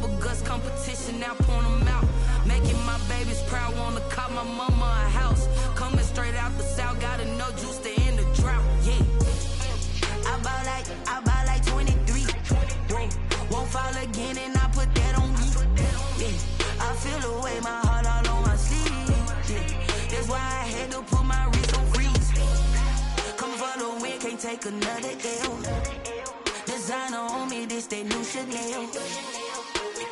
bubble guts competition, now point them out. Making my babies proud, wanna call my mama a house. Coming straight out the south, gotta know juice to end the drought. Yeah, I bought like 23. Won't fall again, and I put that on me. Yeah, I feel the way, my heart all on my sleeve. Yeah, that's why I had to put my wrist on freeze. Come for the win, can't take another L. Designer on me, this that new Chanel.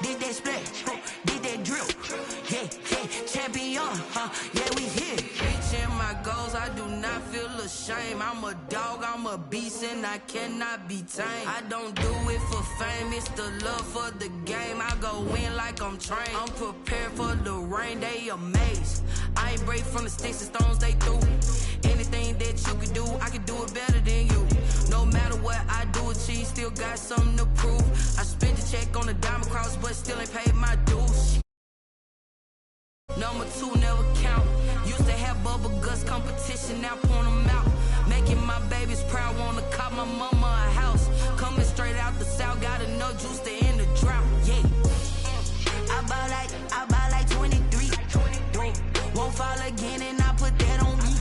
Did that splash, did that drill. Yeah, champion, yeah, we here. Reaching my goals, I do not feel ashamed. I'm a dog, I'm a beast, and I cannot be tamed. I don't do it for fame, it's the love for the game. I go in like I'm trained. I'm prepared for the rain, they amazed. I ain't break from the sticks and stones they threw. Anything that you can do, I can do it better than you. No matter what I do, achieve, still got something to prove. I spent the check on the diamond cross, but still ain't paid my dues. Number 2 never count. Used to have bubble guts competition, now point them out. Making my babies proud, wanna call my mama a house. Coming straight out the south, gotta know juice to end the drought. Yeah, I bought like 23. Won't fall again, and I put that on me.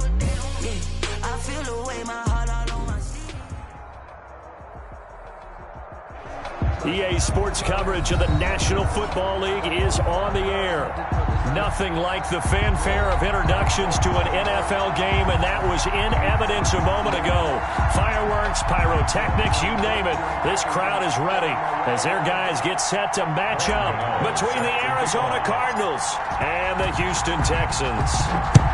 Yeah, I feel the way, my heart all on my sleeve. EA Sports coverage of the National Football League is on the air. Nothing like the fanfare of introductions to an NFL game, and that was in evidence a moment ago. Fireworks, pyrotechnics, you name it. This crowd is ready as their guys get set to match up between the Arizona Cardinals and the Houston Texans.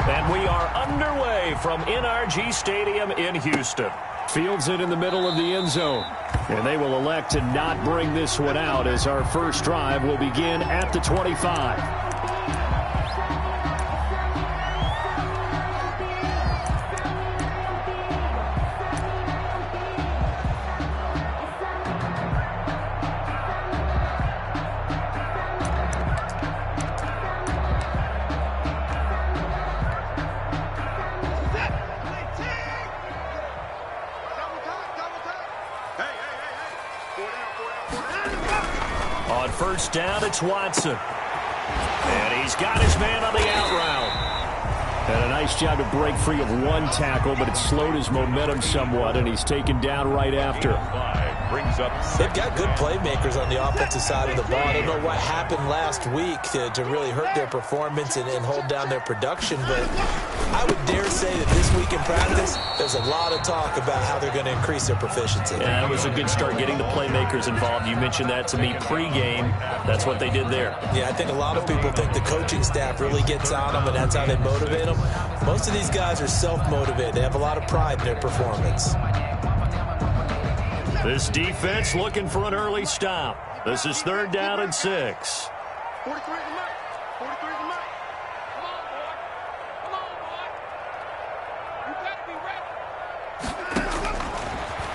And we are underway from NRG Stadium in Houston. Fields it in the middle of the end zone. And they will elect to not bring this one out as our first drive will begin at the 25. On first down, it's Watson. And he's got his man on the out route. And a nice job to break free of one tackle, but it slowed his momentum somewhat, and he's taken down right after. They've got good playmakers on the offensive side of the ball. I don't know what happened last week to really hurt their performance and hold down their production, but I would dare say that this week in practice, there's a lot of talk about how they're going to increase their proficiency. Yeah, that was a good start getting the playmakers involved. You mentioned that to me pregame. That's what they did there. Yeah, I think a lot of people think the coaching staff really gets on them, and that's how they motivate them. Most of these guys are self-motivated. They have a lot of pride in their performance. This defense looking for an early stop. This is 3rd down and 6. 43 to Mike. 43 to Mike. Come on, boy. Come on, boy. You better be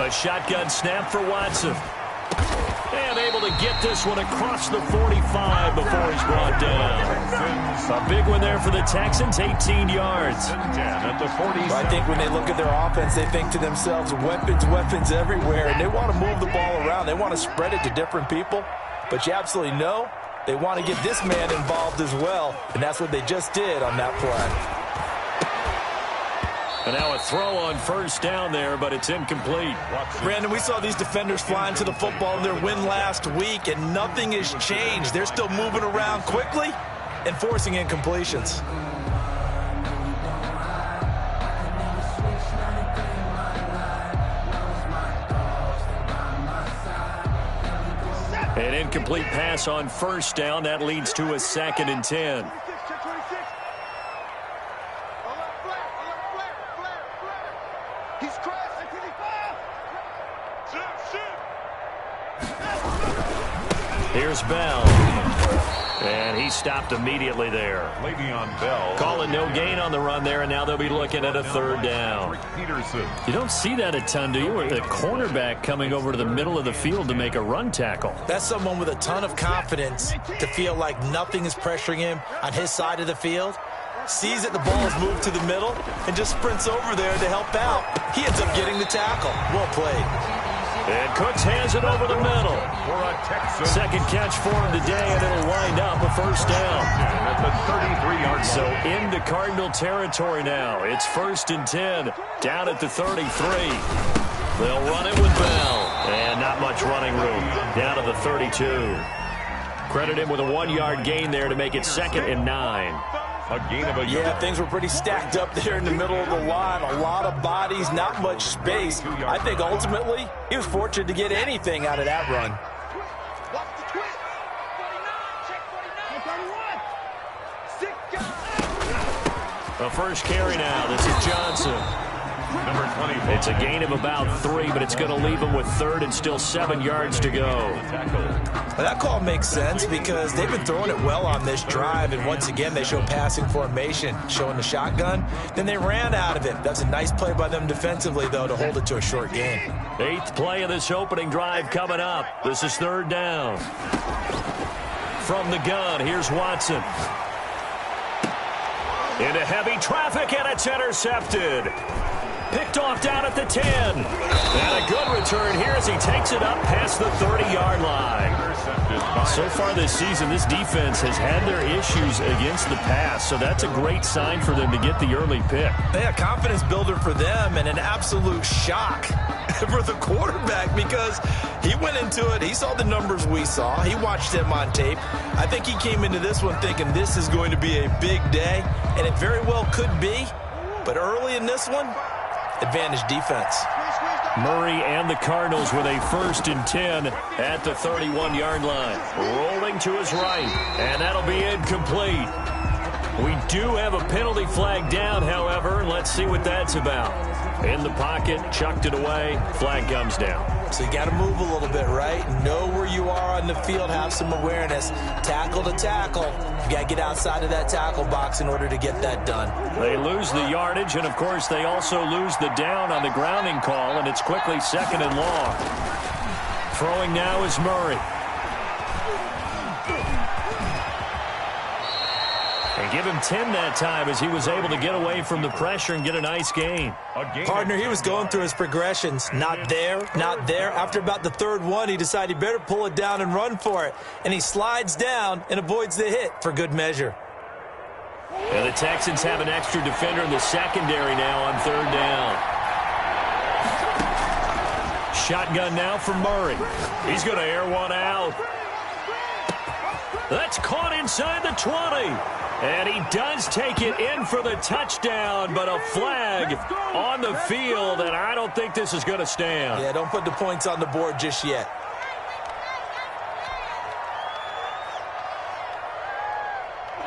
ready. A shotgun snap for Watson. And able to get this one across the 45 before he's brought down. A big one there for the Texans, 18 yards. At the 40. I think when they look at their offense, they think to themselves, weapons everywhere, and they want to move the ball around. They want to spread it to different people, but you absolutely know they want to get this man involved as well, and that's what they just did on that play. And now a throw on first down there, but it's incomplete. Brandon, we saw these defenders flying to the football in their win last week, and nothing has changed. They're still moving around quickly and forcing incompletions. An incomplete pass on first down. That leads to a 2nd and 10. Here's Bell. And he stopped immediately there. Le'Veon Bell. Calling no gain on the run there, and now they'll be looking at a 3rd down. You don't see that a ton, do you? Or the cornerback coming over to the middle of the field to make a run tackle. That's someone with a ton of confidence to feel like nothing is pressuring him on his side of the field. Sees that the ball is moved to the middle and just sprints over there to help out. He ends up getting the tackle. Well played. And Cooks has it over the middle. Second catch for him today, and it'll wind up a first down. At the 33-yard line. So into Cardinal territory now. It's 1st and 10, down at the 33. They'll run it with Bell. And not much running room. Down to the 32. Credit him with a 1-yard gain there to make it 2nd and 9. A gain of a yard. Yeah, things were pretty stacked up there in the middle of the line. A lot of bodies, not much space. I think ultimately he was fortunate to get anything out of that run. Watch the twist. 49, check 49. The first carry now. This is Johnson. Number 24. It's a gain of about 3, but it's going to leave him with 3rd and still 7 yards to go. Well, that call makes sense because they've been throwing it well on this drive, and once again they show passing formation, showing the shotgun. Then they ran out of it. That's a nice play by them defensively, though, to hold it to a short gain. 8th play of this opening drive coming up. This is 3rd down. From the gun, here's Watson. Into heavy traffic, and it's intercepted. Picked off down at the 10. And a good return here as he takes it up past the 30-yard line. So far this season, this defense has had their issues against the pass, so that's a great sign for them to get the early pick. Yeah, confidence builder for them and an absolute shock for the quarterback because he went into it. He saw the numbers we saw. He watched them on tape. I think he came into this one thinking this is going to be a big day, and it very well could be. But early in this one, advantage defense. Murray and the Cardinals with a 1st and 10 at the 31-yard line. Rolling to his right, and that'll be incomplete. We do have a penalty flag down, however. Let's see what that's about. In the pocket, chucked it away, flag comes down. So you got to move a little bit, right? Know where you are on the field, have some awareness. Tackle to tackle. You got to get outside of that tackle box in order to get that done. They lose the yardage, and, of course, they also lose the down on the grounding call, and it's quickly 2nd and long. Throwing now is Murray. And give him 10 that time as he was able to get away from the pressure and get a nice gain. Partner, he was going through his progressions. Not there, not there. After about the 3rd one, he decided he better pull it down and run for it. And he slides down and avoids the hit for good measure. And the Texans have an extra defender in the secondary now on 3rd down. Shotgun now for Murray. He's going to air one out. That's caught inside the 20. And he does take it in for the touchdown, but a flag on the field, and I don't think this is going to stand. Yeah, don't put the points on the board just yet.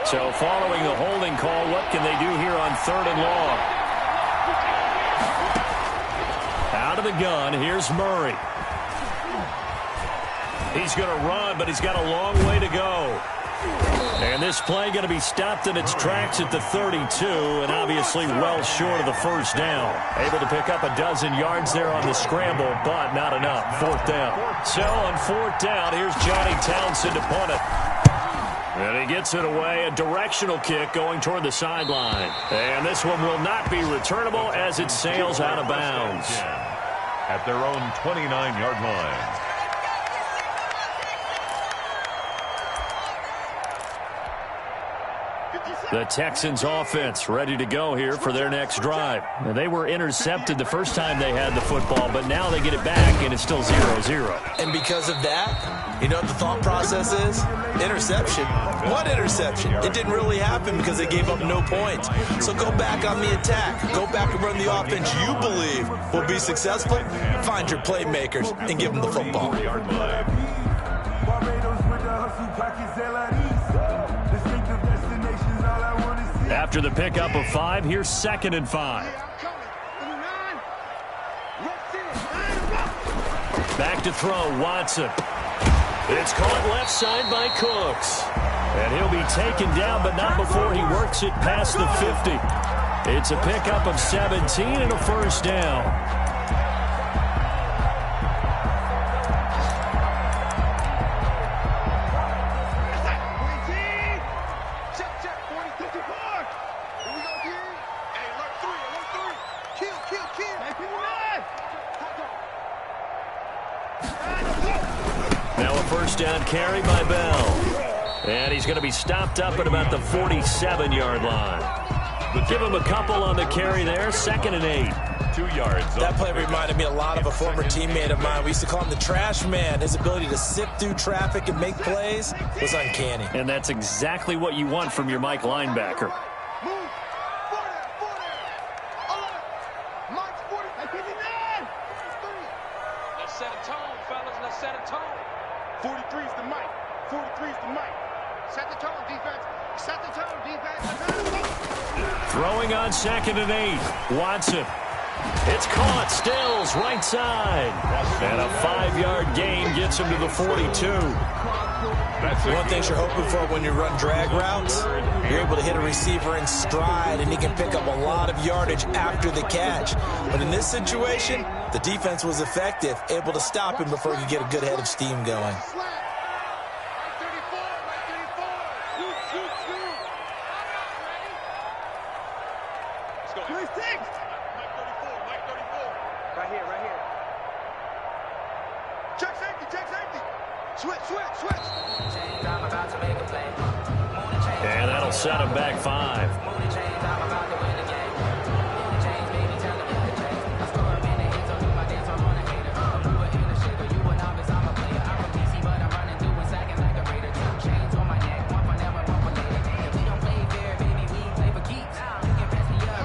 So following the holding call, what can they do here on 3rd and long? Out of the gun, here's Murray. He's going to run, but he's got a long way to go. And this play going to be stopped in its tracks at the 32, and obviously well short of the 1st down. Able to pick up a dozen yards there on the scramble, but not enough. 4th down. So on 4th down, here's Johnny Townsend to punt it. And he gets it away, a directional kick going toward the sideline. And this one will not be returnable as it sails out of bounds. At their own 29-yard line. The Texans offense ready to go here for their next drive. Now, they were intercepted the first time they had the football, but now they get it back, and it's still 0-0. And because of that, you know what the thought process is? Interception. What interception? It didn't really happen because they gave up no points. So go back on the attack. Go back and run the offense you believe will be successful. Find your playmakers and give them the football. After the pickup of 5, here's 2nd and 5. Back to throw, Watson. It's caught left side by Cooks. And he'll be taken down, but not before he works it past the 50. It's a pickup of 17 and a 1st down. carry by Bell. And he's going to be stopped up at about the 47-yard line. Give him a couple on the carry there. 2nd and 8. 2 yards. That play reminded me a lot of a former teammate of mine. We used to call him the trash man. His ability to sift through traffic and make plays was uncanny. And that's exactly what you want from your Mike linebacker. Let's set a tone, fellas. Let's set a tone. 43's the mic. 43's the mic. Set the tone, defense. Set the tone, defense. Throwing on 2nd and 8. Watson. It's caught. Stills right side. And a 5-yard gain gets him to the 42. One thing you're hoping for when you run drag routes, you're able to hit a receiver in stride, and he can pick up a lot of yardage after the catch. But in this situation, the defense was effective, able to stop him before he could get a good head of steam going. And that'll set him back 5.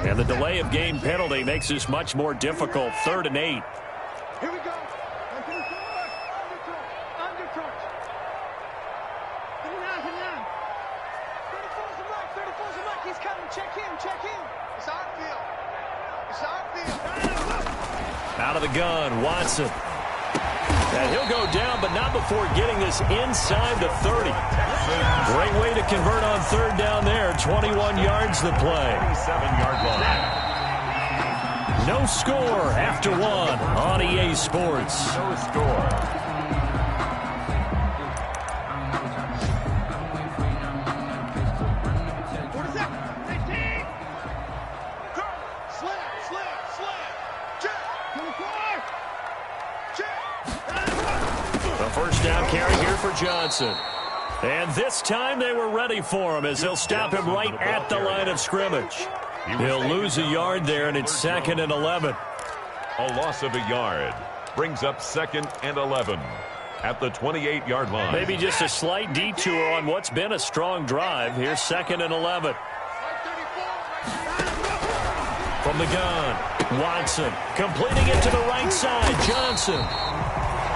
And the delay of game penalty makes this much more difficult. 3rd and 8. Here we go. He's coming. Check him. Check him. It's our field. It's our field. Out of the gun, Watson. And he'll go down, but not before getting this inside the 30. Great way to convert on 3rd down there. 21 yards the play. 27-yard line. No score after 1 on EA Sports. No score. First down carry here for Johnson. And this time they were ready for him as they'll stop him right at the line of scrimmage. He'll lose a yard there, and it's 2nd and 11. A loss of a yard brings up 2nd and 11 at the 28-yard line. Maybe just a slight detour on what's been a strong drive. Here's 2nd and 11. From the gun, Watson completing it to the right side. Johnson.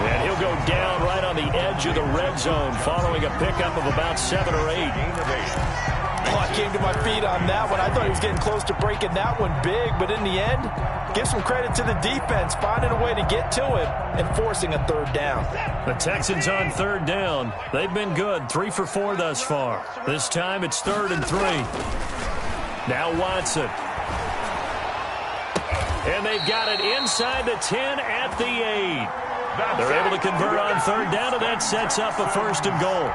And he'll go down right on the edge of the red zone following a pickup of about 7 or 8. Oh, I came to my feet on that one. I thought he was getting close to breaking that one big, but in the end, give some credit to the defense, finding a way to get to him and forcing a 3rd down. The Texans on 3rd down. They've been good, 3 for 4 thus far. This time it's 3rd and 3. Now Watson. And they've got it inside the 10 at the 8. They're able to convert on 3rd down, and that sets up a 1st and goal.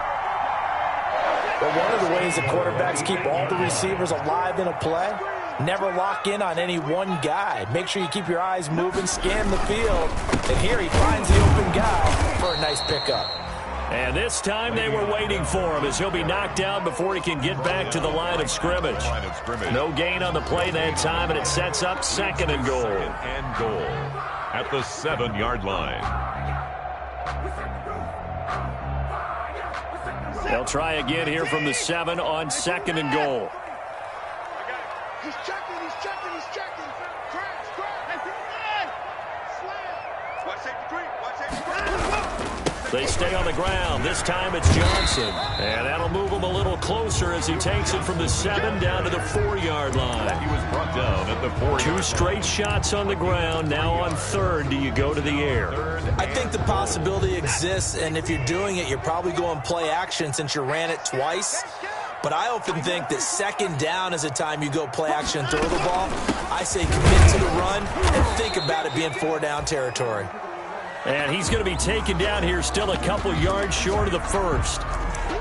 But one of the ways that quarterbacks keep all the receivers alive in a play, never lock in on any one guy. Make sure you keep your eyes moving, scan the field, and here he finds the open guy for a nice pickup. And this time they were waiting for him as he'll be knocked down before he can get back to the line of scrimmage. No gain on the play that time, and it sets up 2nd and goal. 2nd and goal at the 7-yard line. They'll try again here from the 7 on 2nd and goal. He's checking. Crash. Slam. Watch safety three. They stay on the ground. This time it's Johnson. And that'll move him a little closer as he takes it from the 7 down to the 4-yard line. He was brought down at the 4-yard. 2 straight shots on the ground. Now on 3rd, do you go to the air? I think the possibility exists, and if you're doing it, you're probably going play action since you ran it twice. But I often think that 2nd down is the time you go play action and throw the ball. I say commit to the run and think about it being 4-down territory. And he's going to be taken down here still a couple yards short of the 1st.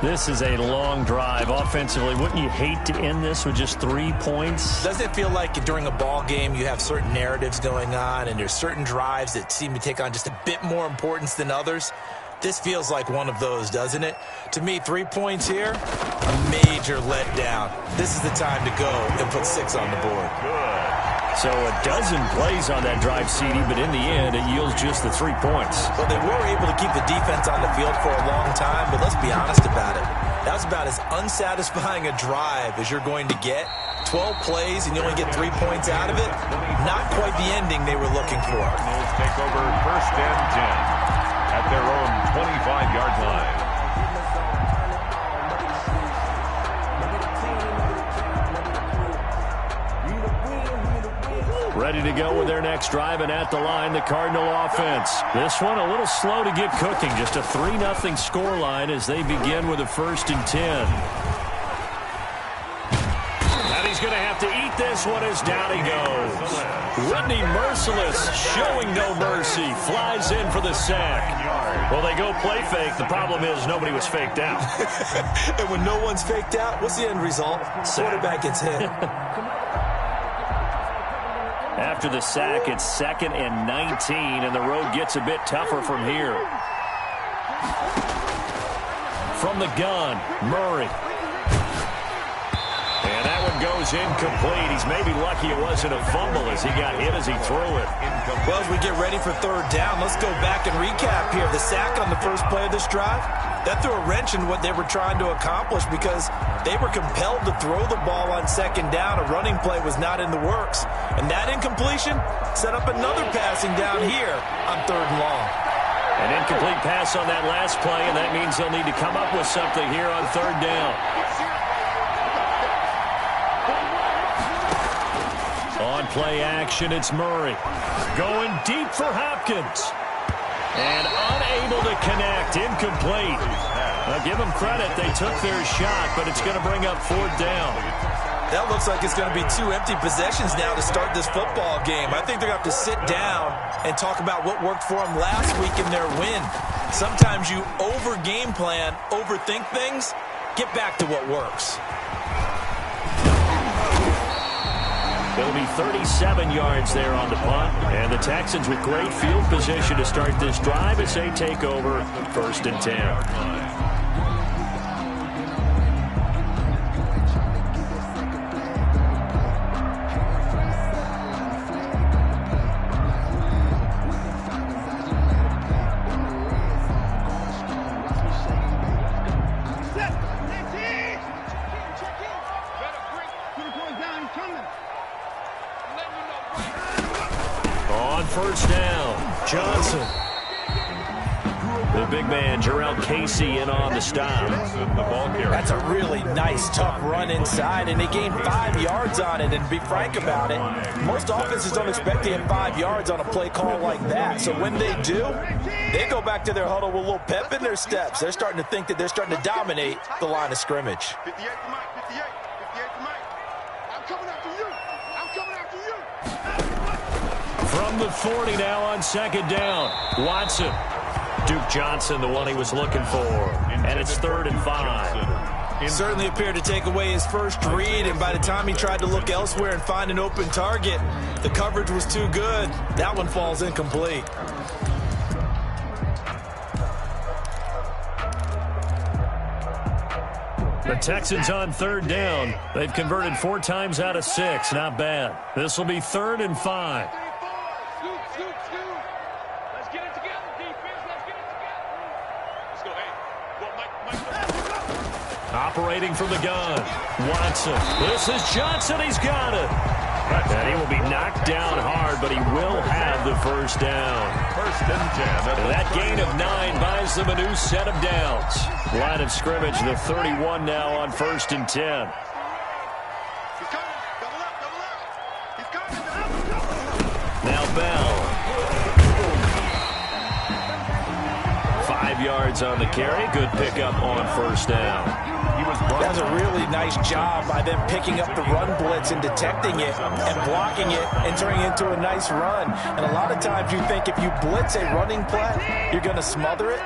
This is a long drive offensively. Wouldn't you hate to end this with just 3 points? Doesn't it feel like during a ball game you have certain narratives going on and there's certain drives that seem to take on just a bit more importance than others? This feels like one of those, doesn't it? To me, 3 points here, a major letdown. This is the time to go and put 6 on the board. Good. So a dozen plays on that drive, CD, but in the end, it yields just the 3 points. Well, they were able to keep the defense on the field for a long time, but let's be honest about it. That was about as unsatisfying a drive as you're going to get. 12 plays and you only get 3 points out of it. Not quite the ending they were looking for. Cardinals take over 1st and 10 at their own 25-yard line. Ready to go with their next drive, and at the line, the Cardinal offense. This one a little slow to get cooking. Just a 3-0 scoreline as they begin with a 1st and 10. And he's going to have to eat this one as down he goes. Whitney Merciless, showing no mercy, flies in for the sack. Well, they go play fake. The problem is nobody was faked out. And when no one's faked out, what's the end result? Quarterback gets hit. After the sack, it's 2nd and 19, and the road gets a bit tougher from here. From the gun, Murray. And that one goes incomplete. He's maybe lucky it wasn't a fumble as he got hit as he threw it. Well, as we get ready for 3rd down, let's go back and recap here. The sack on the first play of this drive, that threw a wrench in what they were trying to accomplish because they were compelled to throw the ball on 2nd down. A running play was not in the works. And that incompletion set up another passing down here on 3rd and long. An incomplete pass on that last play, and that means they'll need to come up with something here on 3rd down. On play action, it's Murray. Going deep for Hopkins. And unable to connect. Incomplete. Now, give them credit. They took their shot, but it's going to bring up 4th down. That looks like it's going to be 2 empty possessions now to start this football game. I think they're going to have to sit down and talk about what worked for them last week in their win. Sometimes you over-game plan, overthink things. Get back to what works. It'll be 37 yards there on the punt. And the Texans with great field position to start this drive as they take over 1st and 10. On 1st down, Johnson. The big man, Jarrell Casey, in on the stop. That's a really nice, tough run inside, and they gained 5 yards on it. And to be frank about it, most offenses don't expect to get 5 yards on a play call like that. So when they do, they go back to their huddle with a little pep in their steps. They're starting to think that they're starting to dominate the line of scrimmage. 58 to Mike, 58 to Mike. I'm coming after you. I'm coming after you. From the 40 now on 2nd down, Watson. Duke Johnson, the one he was looking for. And it's 3rd and 5. He certainly appeared to take away his first read, and by the time he tried to look elsewhere and find an open target, the coverage was too good. That one falls incomplete. The Texans on 3rd down. They've converted 4 times out of 6. Not bad. This will be 3rd and 5. Let's get it together, defense. Let's get it together. Let's go. Hey, well, Mike. Operating from the gun, Watson. This is Johnson. He's got it. And he will be knocked down hard, but he will have the 1st down. 1st and 10. And that gain of 9 buys them a new set of downs. Line of scrimmage, the 31 now on 1st and 10. He's coming. Double up, double up. He's coming. Double up. Now Bell. 5 yards on the carry. Good pickup on 1st down. That was a really nice job by them picking up the run blitz and detecting it and blocking it and turning it into a nice run. And a lot of times you think if you blitz a running play, you're going to smother it.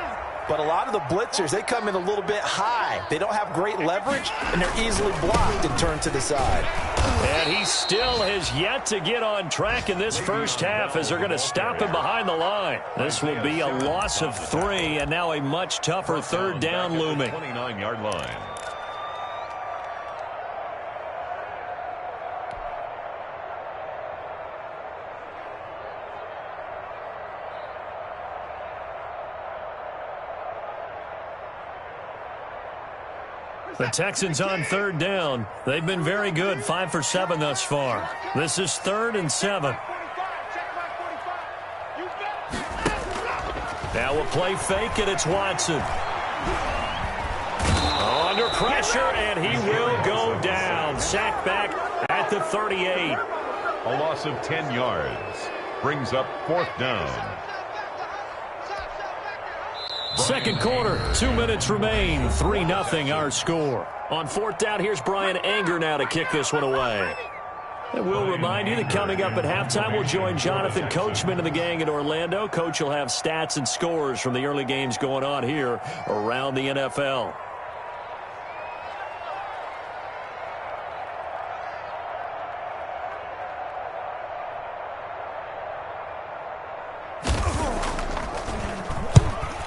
But a lot of the blitzers, they come in a little bit high. They don't have great leverage, and they're easily blocked and turned to the side. And he still has yet to get on track in this first half as they're going to stop him behind the line. This will be a loss of 3 and now a much tougher third down looming. 29-yard line. The Texans on third down. They've been very good, 5 for 7 thus far. This is 3rd and 7. Now we'll play fake, and it's Watson. Under pressure, and he will go down. Sacked back at the 38. A loss of 10 yards. Brings up 4th down. Second quarter, 2 minutes remain. 3-0 our score. On 4th down, here's Brian Anger now to kick this one away. And we'll remind you that coming up at halftime, we'll join Jonathan Coachman and the gang in Orlando. Coach will have stats and scores from the early games going on here around the NFL.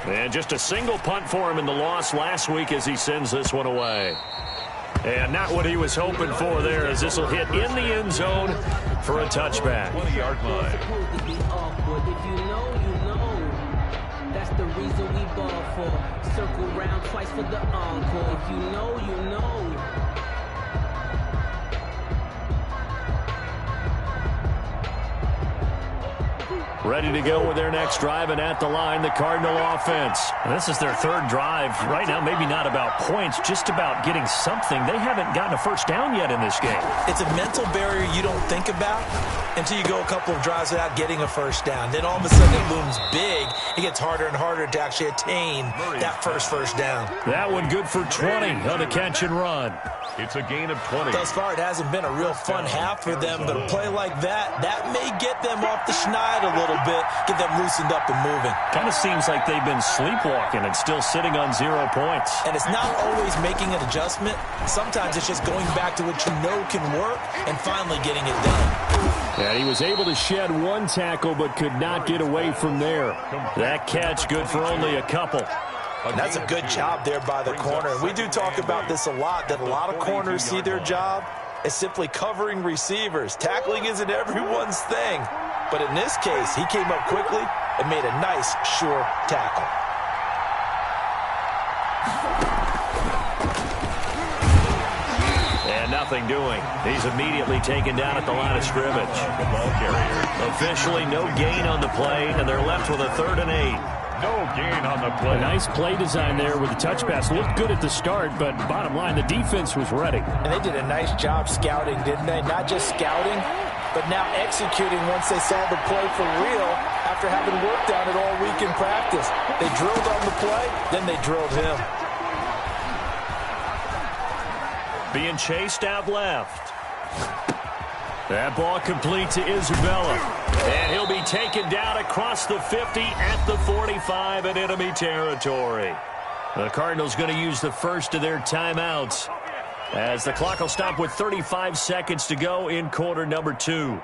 And just a single punt for him in the loss last week as he sends this one away. And not what he was hoping for there, as this will hit in the end zone for a touchback. 20-yard line. If you know, you know. That's the reason we ball for. Circle round twice for the encore. If you know, you know. Ready to go with their next drive, and at the line, the Cardinal offense. And this is their 3rd drive. Right now, maybe not about points, just about getting something. They haven't gotten a first down yet in this game. It's a mental barrier you don't think about until you go a couple of drives without getting a first down. Then all of a sudden it looms big. It gets harder and harder to actually attain that first down. That one good for 20 on the catch and run. It's a gain of 20. Thus far, it hasn't been a real fun half for them, but a play like that may get them off the schneid a little bit, get them loosened up and moving. Kind of seems like they've been sleepwalking and still sitting on 0 points. And it's not always making an adjustment. Sometimes it's just going back to what you know can work and finally getting it done. And he was able to shed 1 tackle but could not get away from there. That catch good for only a couple. And that's a good job there by the corner. We do talk about this a lot, that a lot of corners see their job as simply covering receivers. Tackling isn't everyone's thing. But in this case, he came up quickly and made a nice, sure tackle. And nothing doing. He's immediately taken down at the line of scrimmage. Ball carrier. Officially no gain on the play, and they're left with a 3rd and 8. No gain on the play. A nice play design there with the touch pass. Looked good at the start, but bottom line, the defense was ready. And they did a nice job scouting, didn't they? Not just scouting, but now executing once they saw the play for real after having worked on it all week in practice. They drilled on the play, then they drilled him. Being chased out left. That ball complete to Isabella. And he'll be taken down across the 50 at the 45 in enemy territory. The Cardinals going to use the first of their timeouts as the clock will stop with 35 seconds to go in quarter number 2.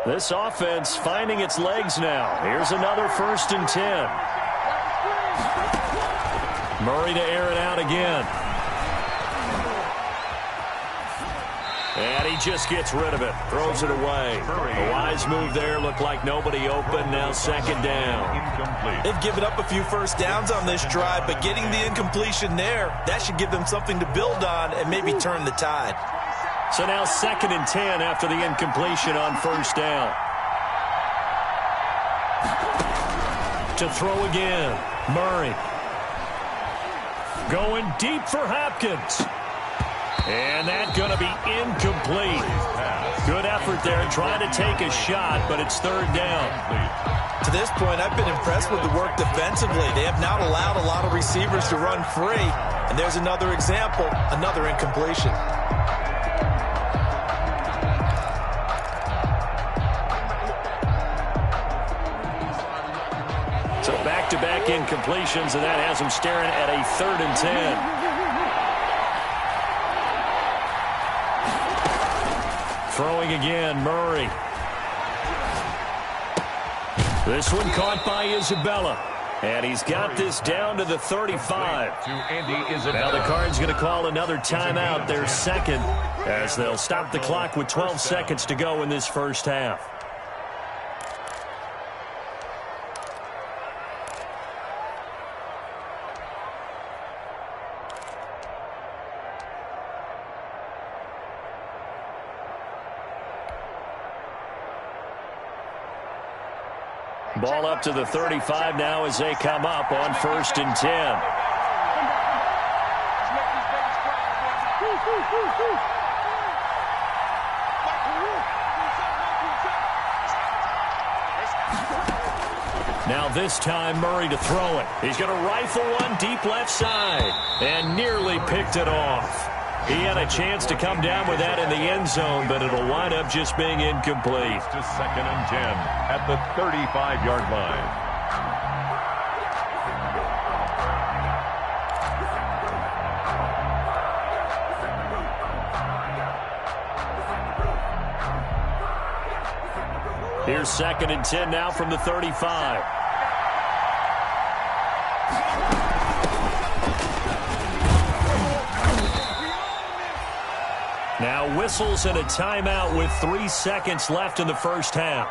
This offense finding its legs now. Here's another 1st and 10. Murray to air it out again. And he just gets rid of it. Throws it away. A wise move there. Looked like nobody open. Now 2nd down. They've given up a few first downs on this drive, but getting the incompletion there, that should give them something to build on and maybe turn the tide. So now 2nd and 10 after the incompletion on 1st down. To throw again. Murray. Going deep for Hopkins. And that's going to be incomplete. Good effort there trying to take a shot, but it's 3rd down. To this point, I've been impressed with the work defensively. They have not allowed a lot of receivers to run free. And there's another example, another incompletion. So back back-to-back incompletions, and that has him staring at a 3rd and 10. Throwing again, Murray. This one caught by Isabella. And he's got this down to the 35. Now the Cards going to call another timeout, their second, as they'll stop the clock with 12 seconds to go in this first half. Ball up to the 35 now as they come up on 1st and 10. Now this time Murray to throw it. He's going to rifle one deep left side and nearly picked it off. He had a chance to come down with that in the end zone, but it'll wind up just being incomplete. To 2nd and 10 at the 35-yard line. Here's 2nd and 10 now from the 35. Now whistles and a timeout with 3 seconds left in the first half.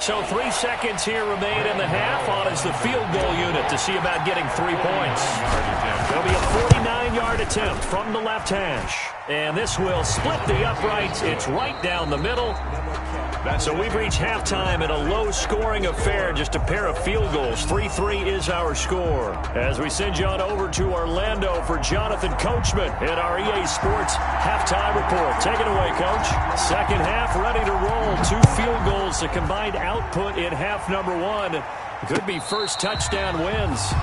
So 3 seconds here remain in the half. On is the field goal unit to see about getting 3 points. It'll be a 49-yard attempt from the left hash. And this will split the uprights. It's right down the middle. So we've reached halftime in a low-scoring affair, just a pair of field goals. 3-3 is our score. As we send you on over to Orlando for Jonathan Coachman in our EA Sports halftime report. Take it away, Coach. Second half ready to roll. 2 field goals, the combined output in half number 1. Could be first touchdown wins.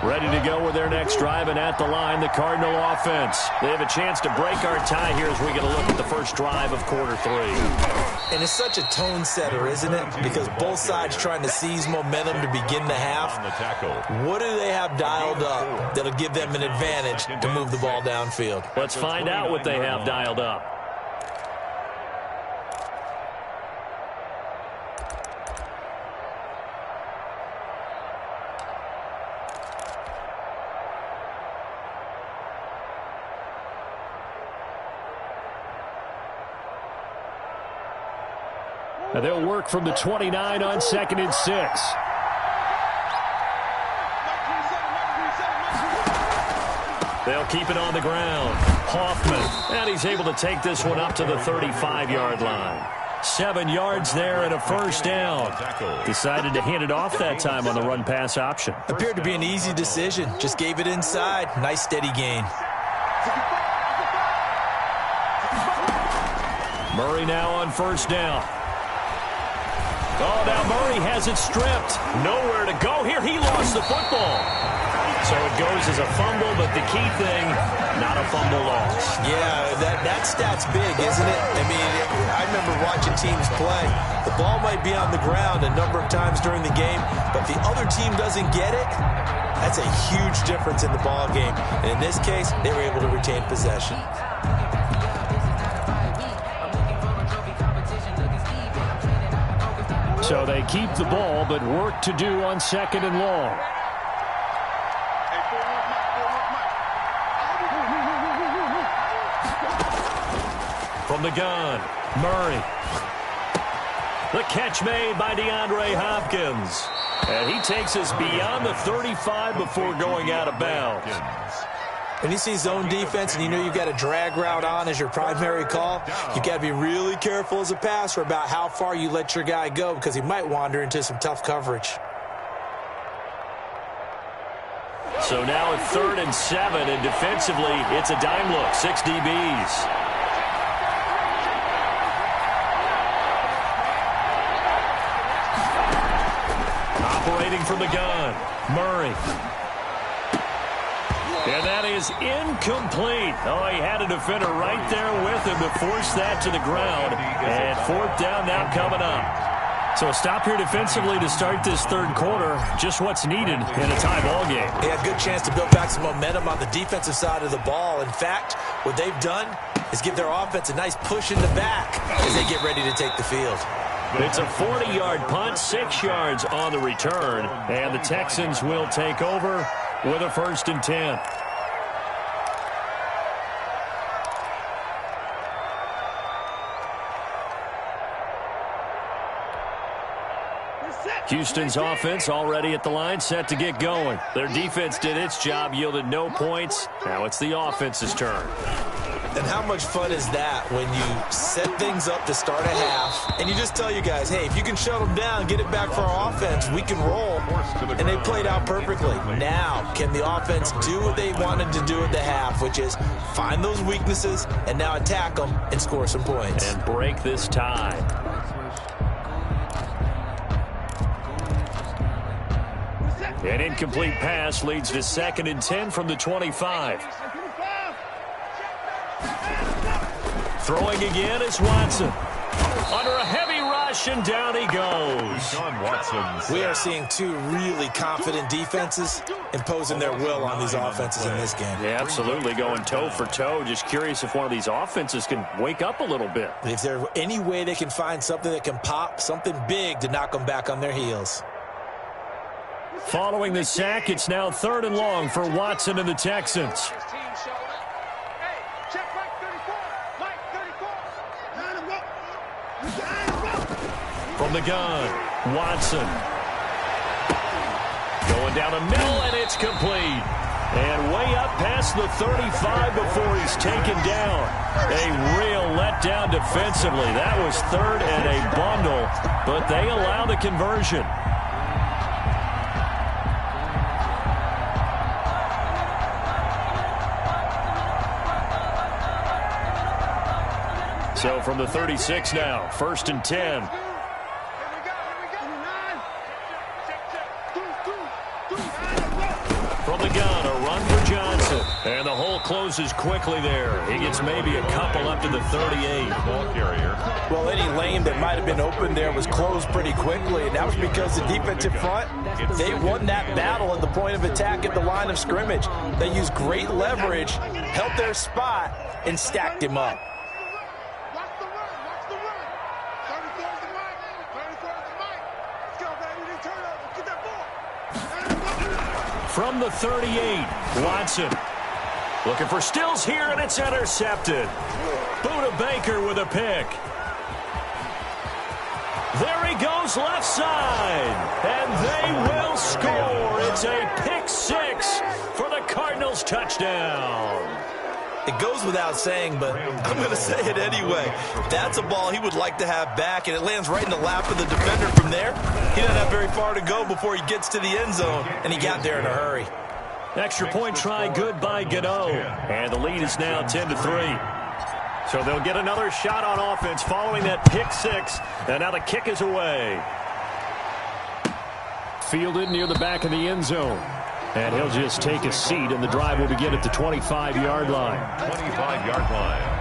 Ready to go with their next drive, and at the line, the Cardinal offense. They have a chance to break our tie here as we get a look at the first drive of quarter 3. And it's such a tone setter, isn't it? Because both sides trying to seize momentum to begin the half. What do they have dialed up that'll give them an advantage to move the ball downfield? Let's find out what they have dialed up. Now they'll work from the 29 on 2nd and 6. They'll keep it on the ground. Hoffman, and he's able to take this one up to the 35-yard line. 7 yards there and a first down. Decided to hand it off that time on the run-pass option. Appeared to be an easy decision. Just gave it inside. Nice steady gain. Murray now on first down. Oh, now Murray has it stripped. Nowhere to go here. He lost the football. So it goes as a fumble, but the key thing, not a fumble loss. Yeah, that stat's big, isn't it? I mean, I remember watching teams play. The ball might be on the ground a number of times during the game, but the other team doesn't get it. That's a huge difference in the ball game. And in this case, they were able to retain possession. So they keep the ball, but work to do on 2nd and long. From the gun, Murray. The catch made by DeAndre Hopkins. And he takes us beyond the 35 before going out of bounds. When you see zone defense and you know you've got a drag route on as your primary call, you've got to be really careful as a passer about how far you let your guy go because he might wander into some tough coverage. So now at 3rd and 7, and defensively, it's a dime look. 6 DBs. from the gun. Murray. And that is incomplete. Oh, he had a defender right there with him to force that to the ground. And fourth down now coming up. So a stop here defensively to start this third quarter. Just what's needed in a tie ball game. They had a good chance to build back some momentum on the defensive side of the ball. In fact, what they've done is give their offense a nice push in the back as they get ready to take the field. It's a 40-yard punt, 6 yards on the return. And the Texans will take over with a 1st and 10. Houston's offense already at the line, set to get going. Their defense did its job, yielded no points. Now it's the offense's turn. And how much fun is that when you set things up to start a half and you just tell you guys, hey, if you can shut them down, get it back for our offense, we can roll. And they played out perfectly. Now, can the offense do what they wanted to do at the half, which is find those weaknesses and now attack them and score some points. And break this tie. An incomplete pass leads to 2nd and 10 from the 25. Throwing again is Watson. Under a heavy rush, and down he goes. We are seeing two really confident defenses imposing their will on these offenses in this game. Yeah, absolutely, going toe for toe. Just curious if one of these offenses can wake up a little bit. If there's any way they can find something that can pop, something big to knock them back on their heels. Following the sack, it's now 3rd and long for Watson and the Texans. From the gun, Watson. Going down the middle, and it's complete. And way up past the 35 before he's taken down. A real letdown defensively. That was 3rd and a bundle, but they allow the conversion. So from the 36 now, 1st and 10. From the gun, a run for Johnson. And the hole closes quickly there. He gets maybe a couple up to the 38. Ball carrier. Well, any lane that might have been open there was closed pretty quickly, and that was because the defensive front, they won that battle at the point of attack at the line of scrimmage. They used great leverage, held their spot, and stacked him up. From the 38, Watson. Looking for Stills here, and it's intercepted. Buda Baker with a pick. There he goes, left side. And they will score. It's a pick 6 for the Cardinals touchdown. It goes without saying, but I'm going to say it anyway. That's a ball he would like to have back, and it lands right in the lap of the defender from there. He doesn't have very far to go before he gets to the end zone, and he got there in a hurry. Extra point try good by Jdogg. And the lead is now 10-3. So they'll get another shot on offense following that pick 6, and now the kick is away. Fielded near the back of the end zone. And he'll just take a seat, and the drive will begin at the 25-yard line. 25-yard line.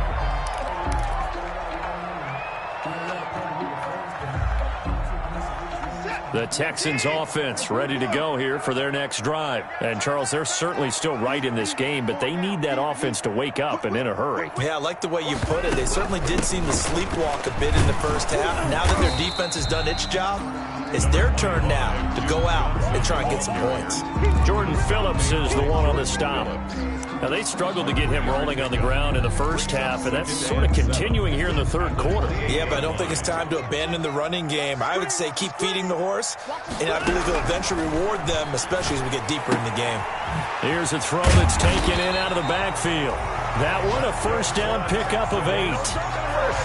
The Texans offense ready to go here for their next drive. And, Charles, they're certainly still right in this game, but they need that offense to wake up and in a hurry. Yeah, I like the way you put it. They certainly did seem to sleepwalk a bit in the first half. Now that their defense has done its job, it's their turn now to go out and try and get some points. Jordan Phillips is the one on the stop. Now, they struggled to get him rolling on the ground in the first half, and that's sort of continuing here in the third quarter. Yeah, but I don't think it's time to abandon the running game. I would say keep feeding the horse, and I believe it'll eventually reward them, especially as we get deeper in the game. Here's a throw that's taken in out of the backfield. That one, a first down pickup of 8.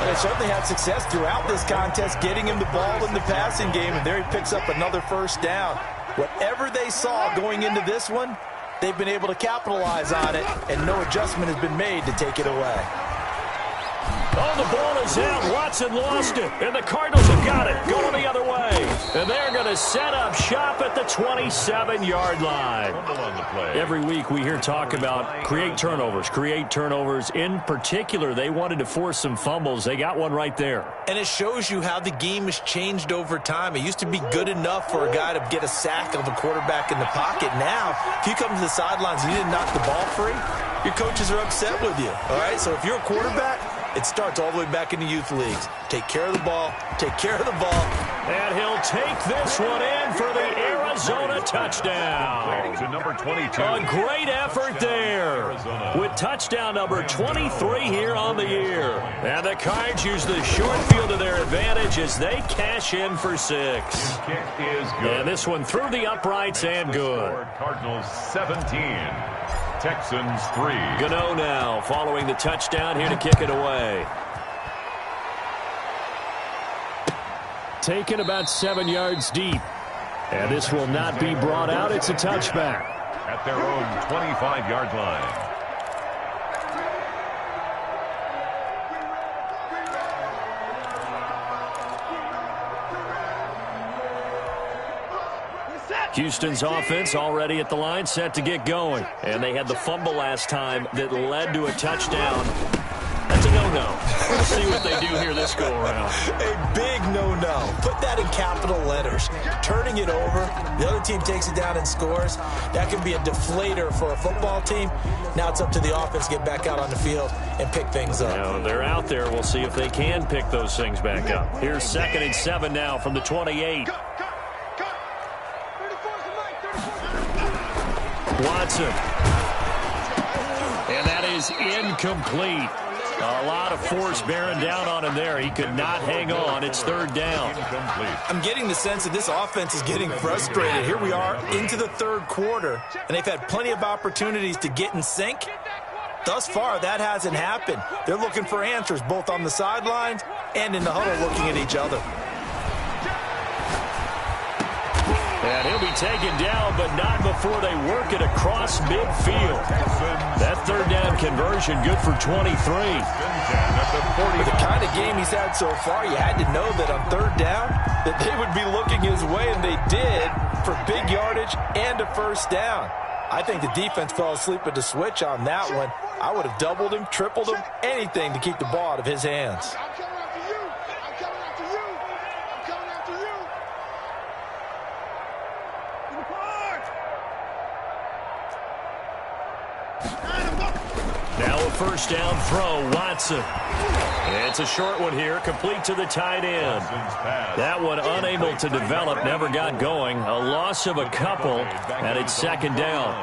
They certainly had success throughout this contest, getting him the ball in the passing game, and there he picks up another first down. Whatever they saw going into this one, they've been able to capitalize on it, and no adjustment has been made to take it away. Oh, the ball is out. Watson lost it. And the Cardinals have got it. Going the other way. And they're going to set up shop at the 27-yard line. Every week we hear talk about create turnovers. In particular, they wanted to force some fumbles. They got one right there. And it shows you how the game has changed over time. It used to be good enough for a guy to get a sack of a quarterback in the pocket. Now, if you come to the sidelines and you didn't knock the ball free, your coaches are upset with you. All right, so if you're a quarterback, it starts all the way back in the youth leagues. Take care of the ball. Take care of the ball. And he'll take this one in for the Arizona touchdown. To number 22. A great effort there. With touchdown number 23 here on the year. And the Cards use the short field to their advantage as they cash in for 6. Kick is good. And this one through the uprights and good. Cardinals 17. Texans 3. Gano now following the touchdown here to kick it away. Taken about 7 yards deep. And this will not be brought out. It's a touchback. At their own 25-yard line. Houston's offense already at the line, set to get going. And they had the fumble last time that led to a touchdown. That's a no-no. We'll see what they do here this go-around. A big no-no. Put that in capital letters. Turning it over, the other team takes it down and scores. That can be a deflator for a football team. Now it's up to the offense to get back out on the field and pick things up. Now they're out there. We'll see if they can pick those things back up. Here's 2nd and 7 now from the 28. Watson. And that is incomplete. A lot of force bearing down on him there. He could not hang on. It's 3rd down. I'm getting the sense that this offense is getting frustrated. Here we are into the 3rd quarter, and they've had plenty of opportunities to get in sync. Thus far, that hasn't happened. They're looking for answers both on the sidelines and in the huddle looking at each other. And he'll be taken down, but not before they work it across midfield. That 3rd down conversion good for 23. With the kind of game he's had so far, you had to know that on 3rd down that they would be looking his way, and they did, for big yardage and a 1st down. I think the defense fell asleep at the switch on that one. I would have doubled him, tripled him, anything to keep the ball out of his hands. Now a 1st down throw, Watson. It's a short one here, complete to the tight end. That one unable to develop, never got going. A loss of a couple, and it's 2nd down.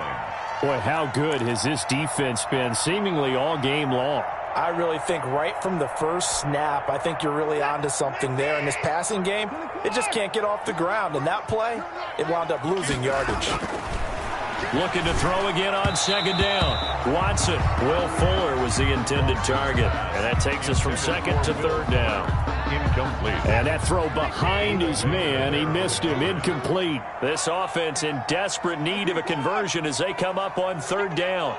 Boy, how good has this defense been seemingly all game long? I really think right from the first snap, I think you're really onto something there. In this passing game, it just can't get off the ground. And that play, it wound up losing yardage. Looking to throw again on 2nd down. Watson. Will Fuller was the intended target. And that takes us from 2nd to 3rd down. Incomplete. And that throw behind his man. He missed him. Incomplete. This offense in desperate need of a conversion as they come up on 3rd down.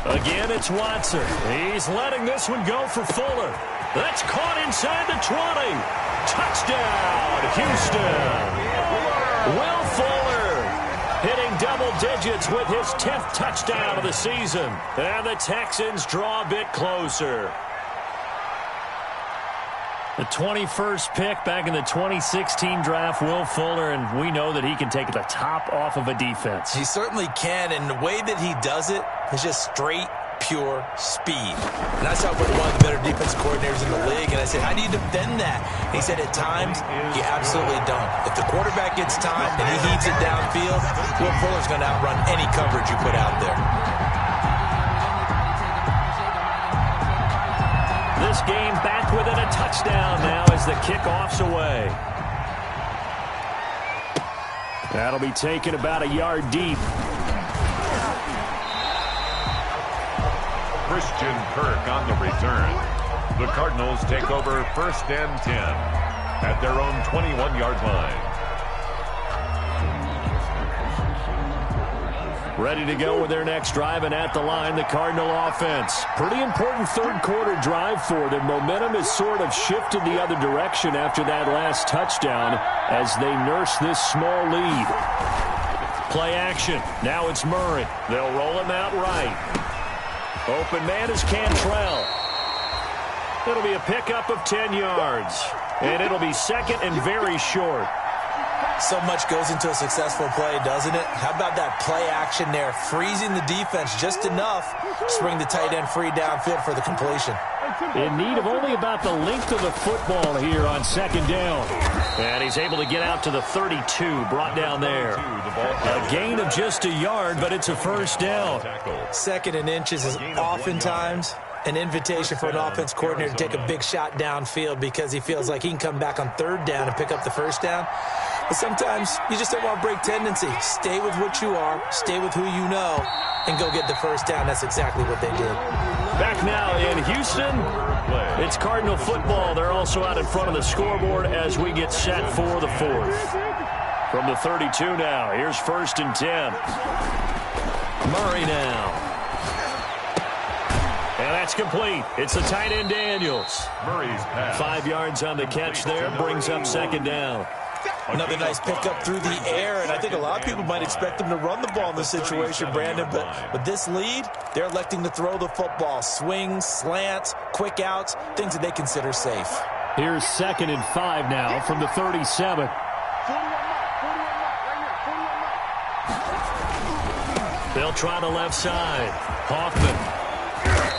Again, it's Watson. He's letting this one go for Fuller. That's caught inside the 20. Touchdown, Houston. Will Fuller hitting double digits with his 10th touchdown of the season. And the Texans draw a bit closer. The 21st pick back in the 2016 draft, Will Fuller, and we know that he can take the top off of a defense. He certainly can, and the way that he does it is just straight, pure speed. And I saw one of the better defense coordinators in the league, and I said, how do you defend that? And he said, at times, you absolutely don't. If the quarterback gets time and he heaves it downfield, Will Fuller's going to outrun any coverage you put out there. This game back within a touchdown now as the kickoff's away. That'll be taken about a yard deep. Christian Kirk on the return. The Cardinals take over 1st and 10. at their own 21-yard line. Ready to go with their next drive, and at the line, the Cardinal offense. Pretty important third-quarter drive for them. Momentum has sort of shifted the other direction after that last touchdown as they nurse this small lead. Play action. Now it's Murray. They'll roll him out right. Open man is Cantrell. It'll be a pickup of 10 yards, and it'll be second and very short. So much goes into a successful play, doesn't it? How about that play action there? Freezing the defense just enough to bring the tight end free downfield for the completion. In need of only about the length of the football here on second down. And he's able to get out to the 32, brought down there. A gain of just a yard, but it's a first down. Second and inches is oftentimes an invitation for an offense coordinator to take a big shot downfield because he feels like he can come back on third down and pick up the first down. But sometimes you just don't want to break tendency. Stay with what you are, stay with who you know, and go get the first down. That's exactly what they did. Back now in Houston, it's Cardinal football. They're also out in front of the scoreboard as we get set for the fourth. From the 32 now, here's 1st and 10. Murray now. And that's complete. It's the tight end Daniels. Murray's pass. 5 yards on the catch there, brings up second down. Another nice pickup through the air, and I think a lot of people might expect him to run the ball in this situation, Brandon, but with this lead, they're electing to throw the football. Swings, slants, quick outs, things that they consider safe. Here's 2nd and 5 now from the 37. They'll try the left side. Hoffman.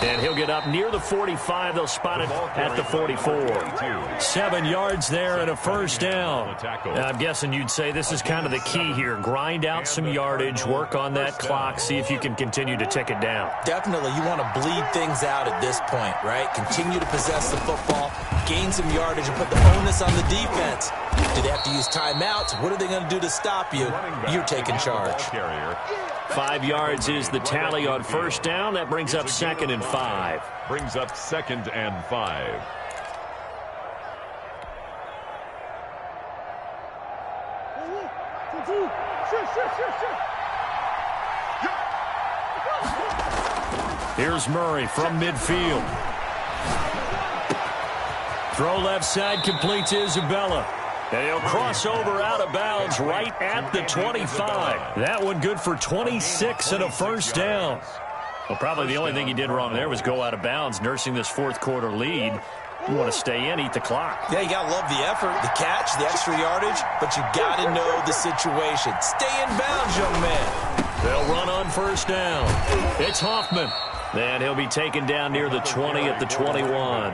And he'll get up near the 45. They'll spot it at the 44. 7 yards there and a first down. Now, I'm guessing you'd say this is kind of the key here. Grind out some yardage, work on that clock, see if you can continue to tick it down. Definitely. You want to bleed things out at this point, right? Continue to possess the football, gain some yardage, and put the onus on the defense. Do they have to use timeouts? What are they going to do to stop you? You're taking charge. 5 yards is the tally on first down. That brings up 2nd and 5. Brings up 2nd and 5. Here's Murray from midfield. Throw left side, completes Isabella. And he'll cross over out of bounds right at the 25. That one good for 26 and a first down. Well, probably the only thing he did wrong there was go out of bounds, nursing this fourth quarter lead. You want to stay in, eat the clock. Yeah, you got to love the effort, the catch, the extra yardage, but you got to know the situation. Stay in bounds, young man. They'll run on first down. It's Hoffman. And he'll be taken down near the 20 at the 21.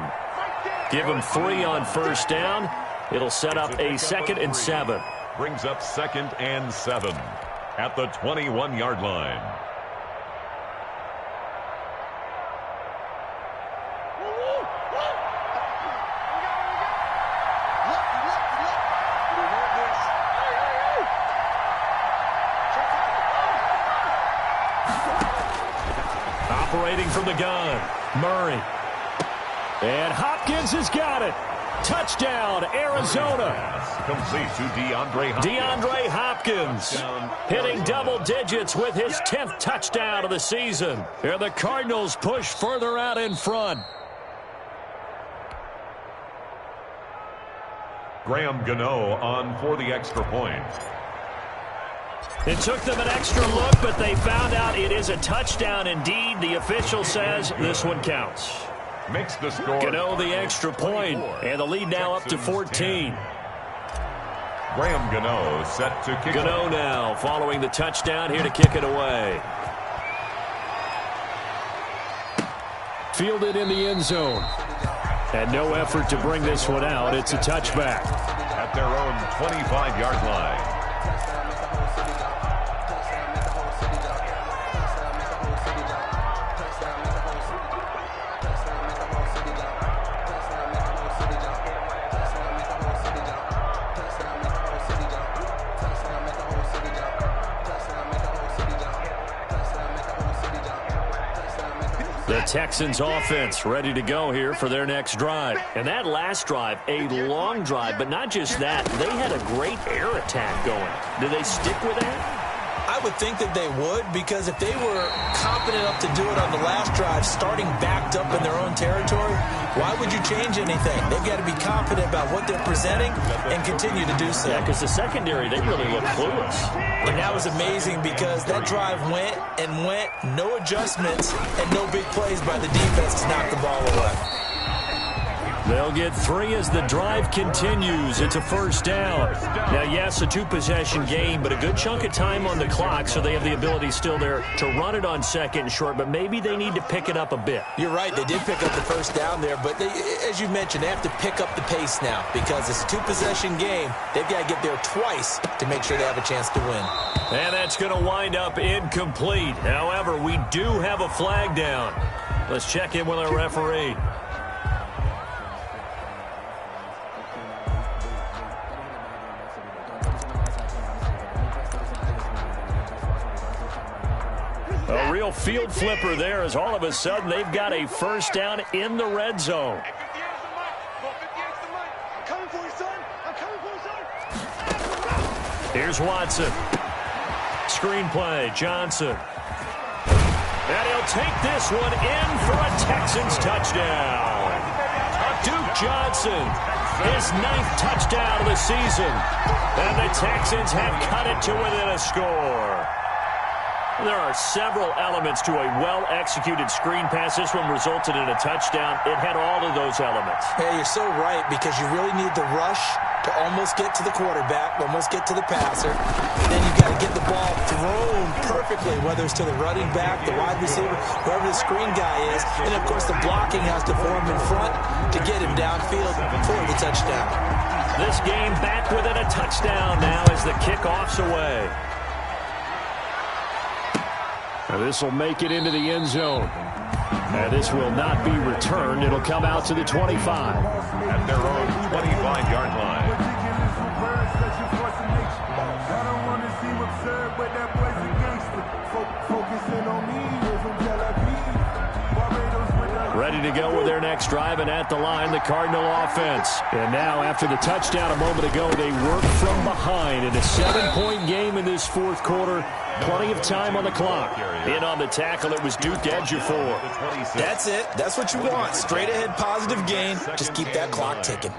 Give him 3 on first down. It'll set up a 2nd and 7. Brings up 2nd and 7 at the 21-yard line. Operating from the gun, Murray. And Hopkins has got it. Touchdown, Arizona. Complete to DeAndre Hopkins. DeAndre Hopkins hitting double digits with his 10th touchdown of the season. And the Cardinals push further out in front. Graham Gano on for the extra point. It took them an extra look, but they found out it is a touchdown indeed. The official says this one counts. Makes the score. Gano the extra point, and the lead now up to 14. Graham Gano set to kick. Gano now following the touchdown, here to kick it away. Fielded in the end zone. And no effort to bring this one out. It's a touchback. At their own 25-yard line. Texans offense ready to go here for their next drive. And that last drive, a long drive, but not just that. They had a great air attack going. Do they stick with that? I would think that they would, because if they were confident enough to do it on the last drive, starting backed up in their own territory, why would you change anything? They've got to be confident about what they're presenting and continue to do so. Yeah, because the secondary, they really look clueless. And that was amazing because that drive went and went, no adjustments, and no big plays by the defense to knock the ball away. They'll get 3 as the drive continues. It's a first down. Now, yes, a 2-possession game, but a good chunk of time on the clock, so they have the ability still there to run it on second and short, but maybe they need to pick it up a bit. You're right. They did pick up the first down there, but they, as you mentioned, they have to pick up the pace now because it's a 2-possession game. They've got to get there twice to make sure they have a chance to win. And that's going to wind up incomplete. However, we do have a flag down. Let's check in with our referee. A real field flipper there as all of a sudden they've got a first down in the red zone. Here's Watson. Screenplay, Johnson. And he'll take this one in for a Texans touchdown. Duke Johnson, his 9th touchdown of the season. And the Texans have cut it to within a score. There are several elements to a well-executed screen pass. This one resulted in a touchdown. It had all of those elements. Yeah, you're so right, because you really need the rush to almost get to the quarterback, almost get to the passer. And then you've got to get the ball thrown perfectly, whether it's to the running back, the wide receiver, whoever the screen guy is. And, of course, the blocking has to form in front to get him downfield for the touchdown. This game back within a touchdown now as the kickoff's away. This will make it into the end zone. And this will not be returned. It'll come out to the 25. At their own 25-yard line. Ready to go with their next drive, and at the line, the Cardinal offense. And now, after the touchdown a moment ago, they work from behind in a 7-point game in this fourth quarter. Plenty of time on the clock. In on the tackle, it was Jdogg24589's. That's it. That's what you want. Straight ahead, positive gain. Just keep that clock ticking.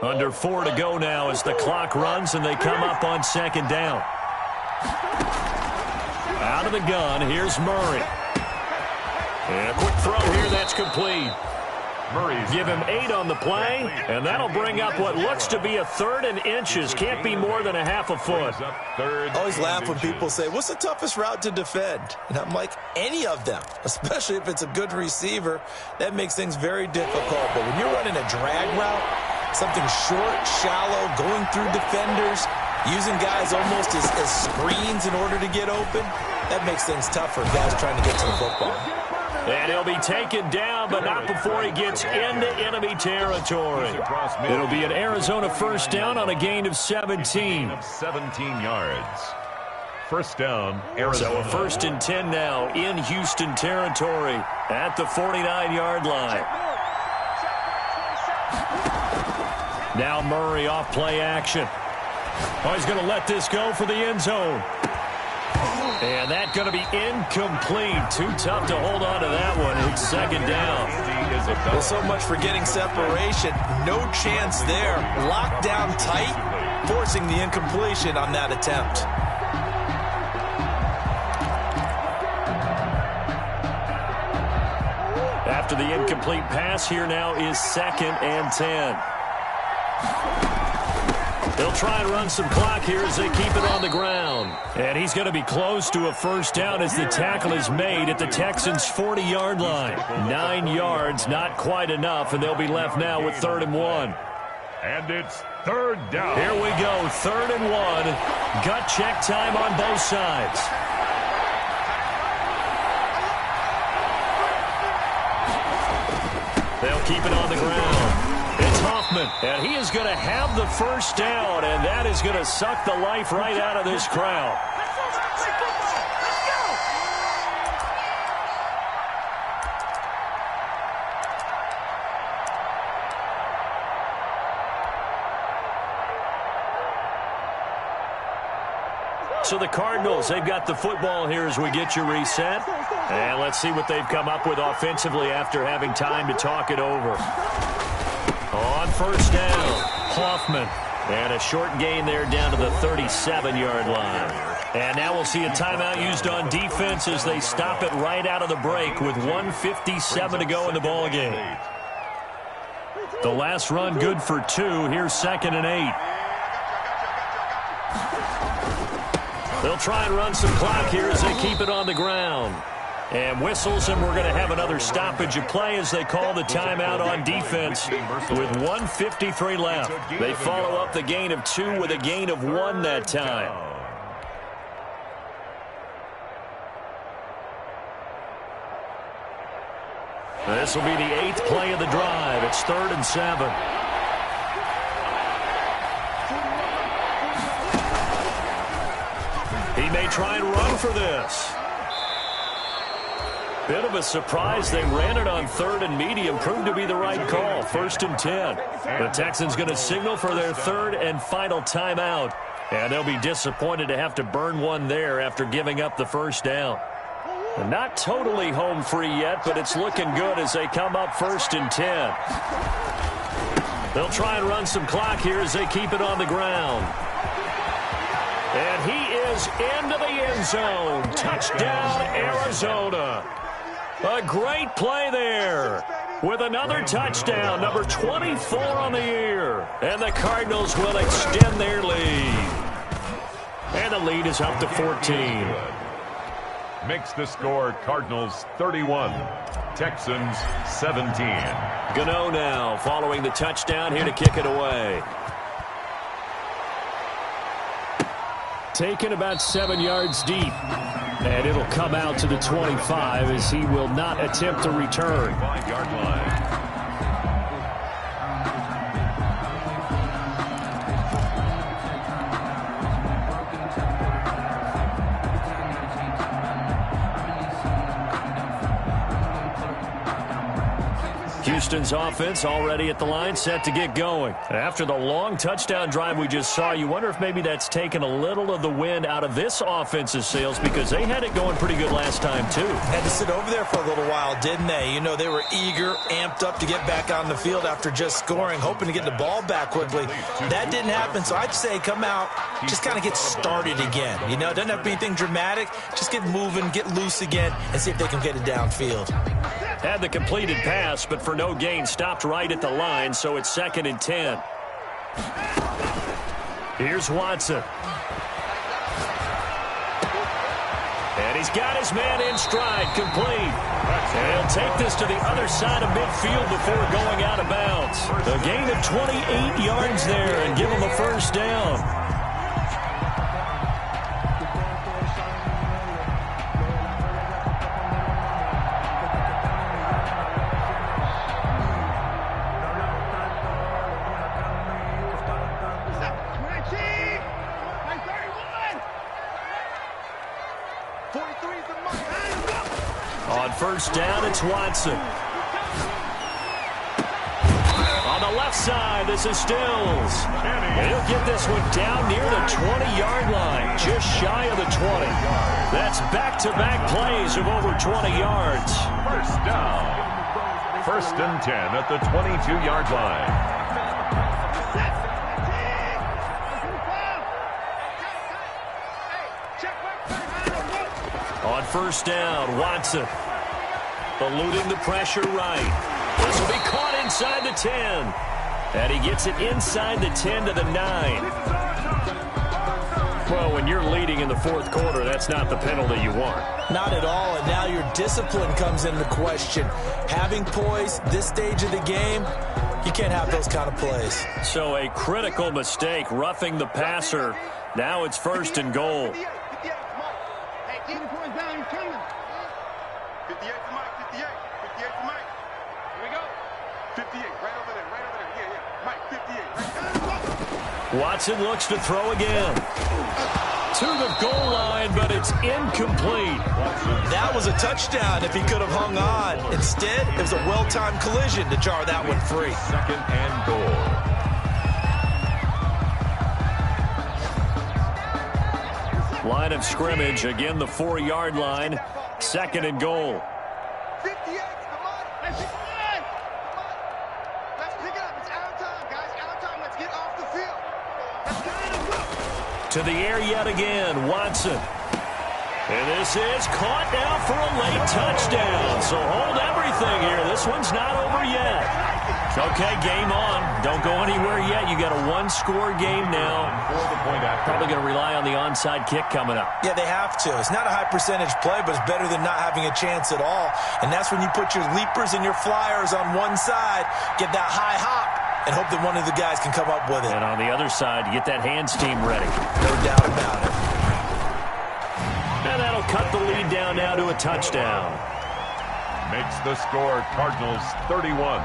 Under 4 to go now as the clock runs and they come up on second down. Out of the gun, here's Murray. And a quick throw here, that's complete. Give him 8 on the play, and that'll bring up what looks to be a 3rd and inches. Can't be more than a half a foot. I always laugh when people say, what's the toughest route to defend? And I'm like, any of them, especially if it's a good receiver. That makes things very difficult. But when you're running a drag route, something short, shallow, going through defenders, using guys almost as screens in order to get open, that makes things tough for guys trying to get to the football. And he'll be taken down, but not before he gets into enemy territory. It'll be an Arizona first down on a gain of 17. 17 yards. First down, Arizona. So a 1st and 10 now in Houston territory at the 49-yard line. Now Murray off play action. Oh, he's going to let this go for the end zone. And that's going to be incomplete. Too tough to hold on to that one. It's second down. Well, so much for getting separation. No chance there. Locked down tight, forcing the incompletion on that attempt. After the incomplete pass, here now is 2nd and 10. They'll try and run some clock here as they keep it on the ground. And he's going to be close to a first down as the tackle is made at the Texans' 40-yard line. 9 yards, not quite enough, and they'll be left now with 3rd and 1. And it's 3rd down. Here we go, 3rd and 1. Gut check time on both sides. They'll keep it on the ground. It's Hoffman Hoffman. And he is going to have the first down, and that is going to suck the life right out of this crowd. So the Cardinals, they've got the football here as we get you reset. And let's see what they've come up with offensively after having time to talk it over. On first down, Hoffman. And a short gain there down to the 37-yard line. And now we'll see a timeout used on defense as they stop it right out of the break with 1:57 to go in the ballgame. The last run good for 2. Here's 2nd and 8. They'll try and run some clock here as they keep it on the ground. And whistles, and we're going to have another stoppage of play as they call the timeout on defense with 1:53 left. They follow up the gain of 2 with a gain of 1 that time. This will be the 8th play of the drive. It's 3rd and 7. He may try and run for this. Bit of a surprise. They ran it on 3rd and medium. Proved to be the right call. 1st and 10. The Texans going to signal for their 3rd and final timeout. And they'll be disappointed to have to burn one there after giving up the first down. Not totally home free yet, but it's looking good as they come up 1st and 10. They'll try and run some clock here as they keep it on the ground. And he is into the end zone. Touchdown, Arizona. A great play there with another touchdown, number 24 on the year. And the Cardinals will extend their lead. And the lead is up to 14. Makes the score Cardinals 31, Texans 17. Gano now following the touchdown here to kick it away. Taken about 7 yards deep. And it'll come out to the 25 as he will not attempt to return. 5-yard line. Houston's offense already at the line, set to get going. After the long touchdown drive we just saw, you wonder if maybe that's taken a little of the wind out of this offense's sails because they had it going pretty good last time, too. Had to sit over there for a little while, didn't they? You know, they were eager, amped up to get back on the field after just scoring, hoping to get the ball back quickly. That didn't happen, so I'd say come out, just kind of get started again. You know, it doesn't have to be anything dramatic. Just get moving, get loose again, and see if they can get it downfield. Had the completed pass, but for no gain, stopped right at the line, so it's 2nd and 10. Here's Watson. And he's got his man in stride, complete. And he'll take this to the other side of midfield before going out of bounds. A gain of 28 yards there and give him a first down. First down, it's Watson. On the left side, this is Stills. And he'll get this one down near the 20-yard line, just shy of the 20. That's back-to-back plays of over 20 yards. First down. 1st and 10 at the 22-yard line. On first down, Watson. Eluding the pressure right. This will be caught inside the 10. And he gets it inside the 10 to the 9. Well, when you're leading in the 4th quarter, that's not the penalty you want. Not at all, and now your discipline comes into question. Having poise this stage of the game, you can't have those kind of plays. So a critical mistake, roughing the passer. Now it's 1st and goal. 58 to Mike, 58 to Mike. Here we go. 58, right over there, yeah. Mike, Watson looks to throw again. To the goal line, but it's incomplete. That was a touchdown if he could have hung on. Instead, it was a well-timed collision to jar that one free. Second and goal. Line of scrimmage, again the 4-yard line. Second and goal. 58, come on. Let's pick it up. It's out of time, guys. Out of time. Let's get off the field. Let's get in and go. To the air yet again, Watson. And this is caught now for a late touchdown. So hold everything here. This one's not over yet. Okay, game on. Don't go anywhere yet. You got a one-score game now. Probably going to rely on the onside kick coming up. Yeah, they have to. It's not a high-percentage play, but it's better than not having a chance at all. And that's when you put your leapers and your flyers on one side, get that high hop, and hope that one of the guys can come up with it. And on the other side, get that hands team ready. No doubt about it. And that'll cut the lead down now to a touchdown. Makes the score Cardinals 31,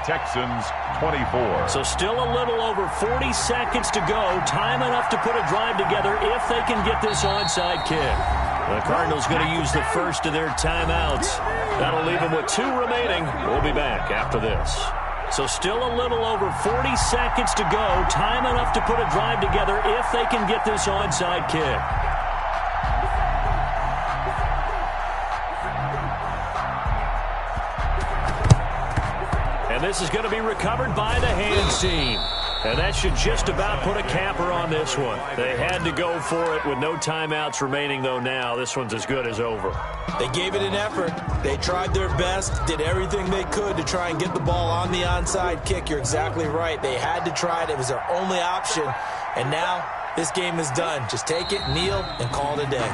Texans 24. So still a little over 40 seconds to go. Time enough to put a drive together if they can get this onside kick. The Cardinals going to use the first of their timeouts. That'll leave them with 2 remaining. We'll be back after this. So still a little over 40 seconds to go. Time enough to put a drive together if they can get this onside kick. And this is going to be recovered by the hands team. And that should just about put a capper on this one. They had to go for it with no timeouts remaining, though now. This one's as good as over. They gave it an effort. They tried their best, did everything they could to try and get the ball on the onside kick. You're exactly right. They had to try it. It was their only option. And now this game is done. Just take it, kneel, and call it a day.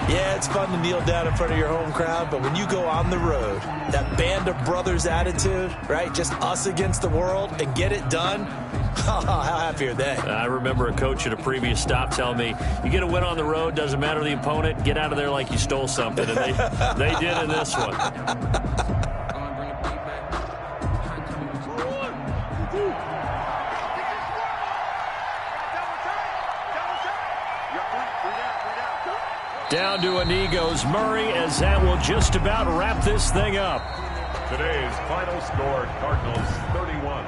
Yeah, it's fun to kneel down in front of your home crowd, but when you go on the road, that band of brothers attitude, right, just us against the world, and get it done, how happy are they? I remember a coach at a previous stop telling me, you get a win on the road, doesn't matter the opponent, get out of there like you stole something, and they did in this one. Down to a knee goes Murray, as that will just about wrap this thing up. Today's final score, Cardinals 31,